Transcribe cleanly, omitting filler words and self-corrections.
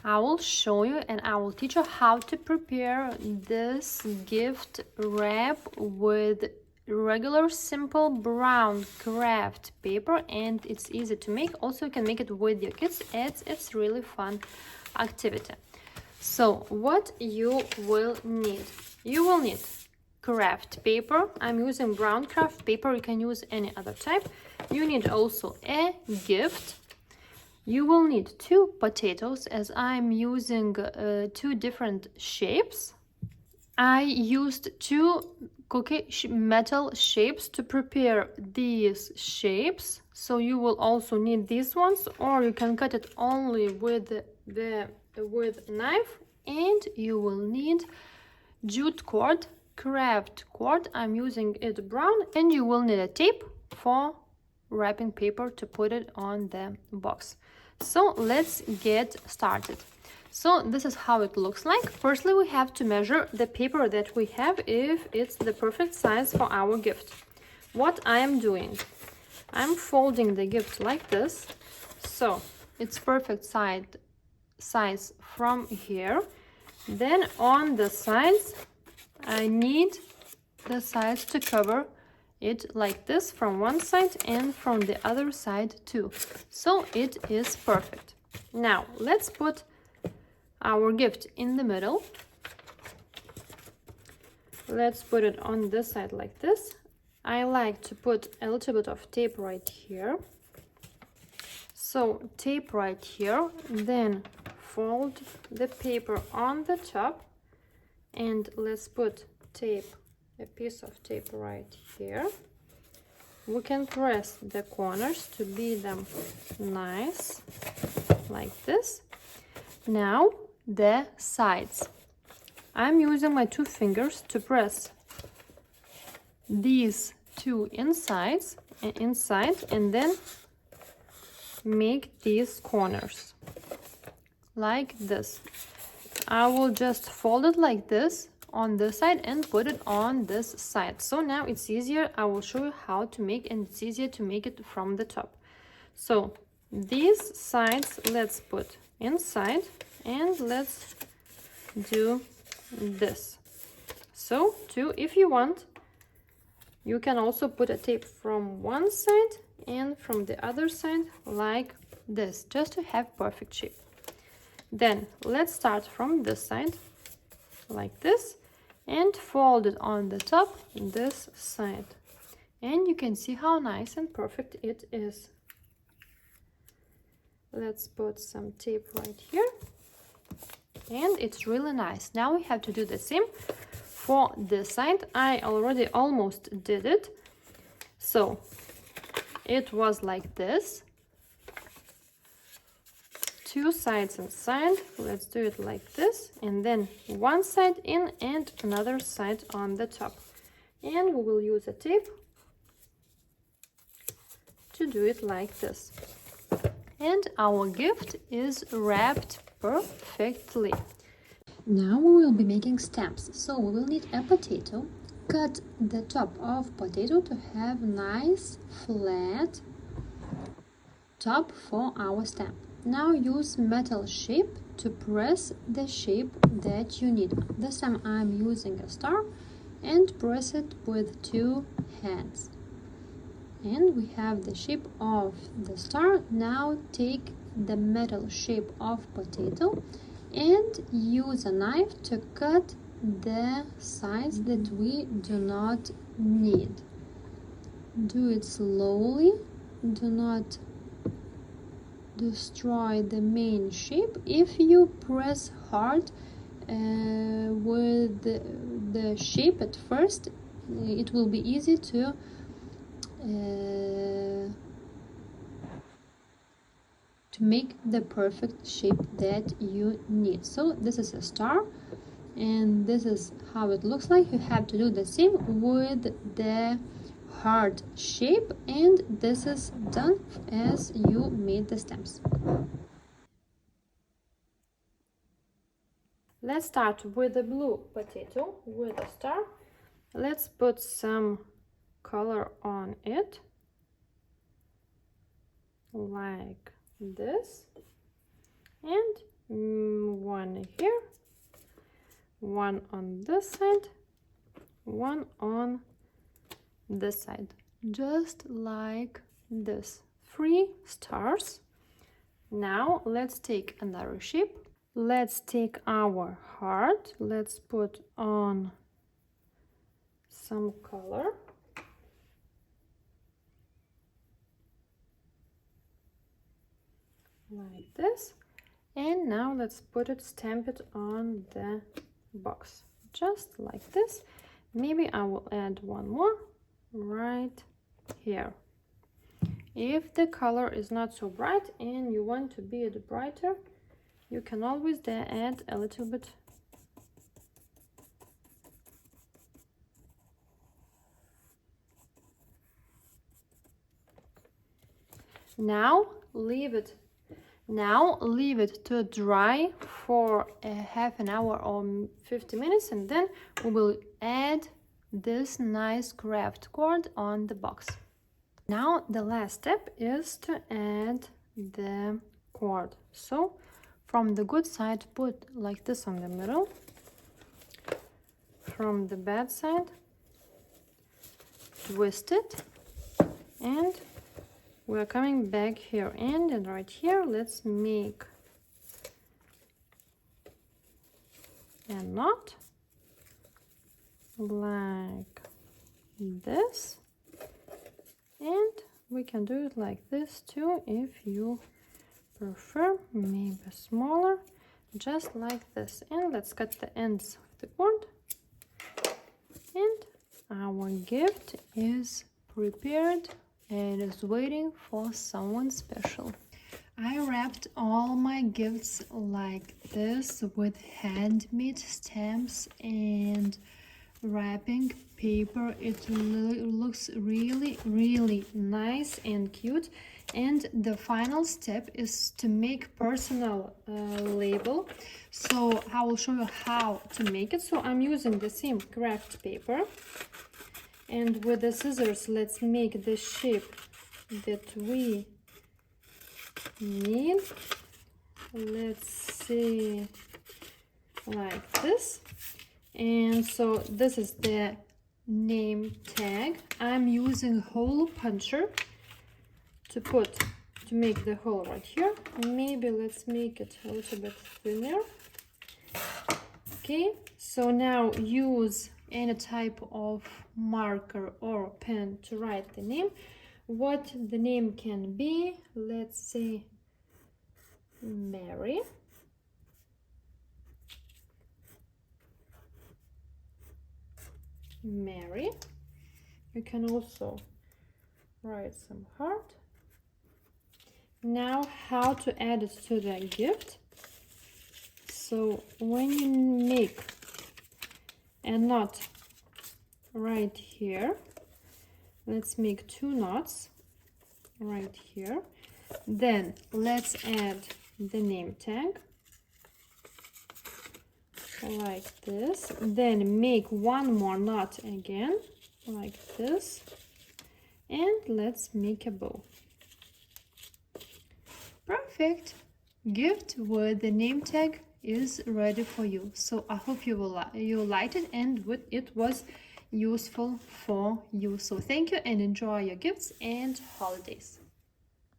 I will show you and I will teach you how to prepare this gift wrap with regular simple brown craft paper, and it's easy to make. Also, you can make it with your kids. It's really fun activity. So what you will need? You will need craft paper. I'm using brown craft paper. You can use any other type. You need also a gift. You will need 2 potatoes, as I'm using 2 different shapes. I used 2 cookie metal shapes to prepare these shapes. So you will also need these ones, or you can cut it only with knife. And you will need jute cord, craft cord. I'm using it brown. And you will need a tape for wrapping paper to put it on the box. So let's get started. So this is how it looks like. Firstly, we have to measure the paper that we have if it's the perfect size for our gift. What I am doing, I'm folding the gift like this, so it's perfect size from here. Then on the sides, I need the sides to cover it like this from one side and from the other side too. So it is perfect. Now let's put our gift in the middle. Let's put it on this side like this. I like to put a little bit of tape right here. So tape right here, then fold the paper on the top, and let's put a piece of tape right here. We can press the corners to be them nice like this. Now the sides. I'm using my 2 fingers to press these 2 inside and then make these corners like this. I will just fold it like this on this side and put it on this side. So now it's easier. I will show you how to make, and it's easier to make it from the top. So these sides let's put inside, and let's do this. So too, if you want, you can also put a tape from one side and from the other side like this, just to have perfect shape. Then let's start from this side like this and fold it on the top this side, and you can see how nice and perfect it is. Let's put some tape right here, and it's really nice. Now we have to do the same for this side. I already almost did it. So it was like this, 2 sides inside. Let's do it like this, and then one side in and another side on the top. And we will use a tape to do it like this. And our gift is wrapped perfectly. Now we will be making stamps. So we will need a potato. Cut the top of potato to have nice flat top for our stamp. Now use metal shape to press the shape that you need. This time I'm using a star, and press it with 2 hands. And we have the shape of the star. Now take the metal shape of potato and use a knife to cut the sides that we do not need. Do it slowly. Do not destroy the main shape. If you press hard with the shape at first, it will be easy to make the perfect shape that you need. So this is a star, and this is how it looks like. You have to do the same with the heart shape, and this is done as you made the stamps. Let's start with the blue potato with a star. Let's put some color on it like this, and one on this side, one on this side, just like this. 3 stars. Now let's take another shape. Let's take our heart. Let's put on some color. Like this. And now let's stamp it on the box, just like this. Maybe I will add one more right here. If the color is not so bright and you want to be it brighter, you can always add a little bit. Now leave it to dry for a half an hour or 50 minutes, and then we will add this nice craft cord on the box. Now the last step is to add the cord. So from the good side, put like this on the middle. From the bad side, twist it, and we're coming back here, and right here let's make a knot like this, and we can do it like this too if you prefer, maybe smaller, just like this. And let's cut the ends of the cord, and our gift is prepared and is waiting for someone special. I wrapped all my gifts like this with handmade stamps and wrapping paper. It looks really nice and cute. And the final step is to make personal label. So I will show you how to make it. So I'm using the same craft paper, and with the scissors let's make the shape that we need. Let's see, like this. And so this is the name tag. I'm using hole puncher to make the hole right here. Maybe let's make it a little bit thinner. Okay, so now use any type of marker or pen to write the name. What the name can be, let's say Mary. Mary. You can also write some heart. Now how to add it to the gift. So when you make a knot right here, let's make 2 knots right here. Then let's add the name tag like this. Then make 1 more knot again like this, and let's make a bow. Perfect. Gift with the name tag is ready for you. So I hope you liked it and it was useful for you. So thank you and enjoy your gifts and holidays.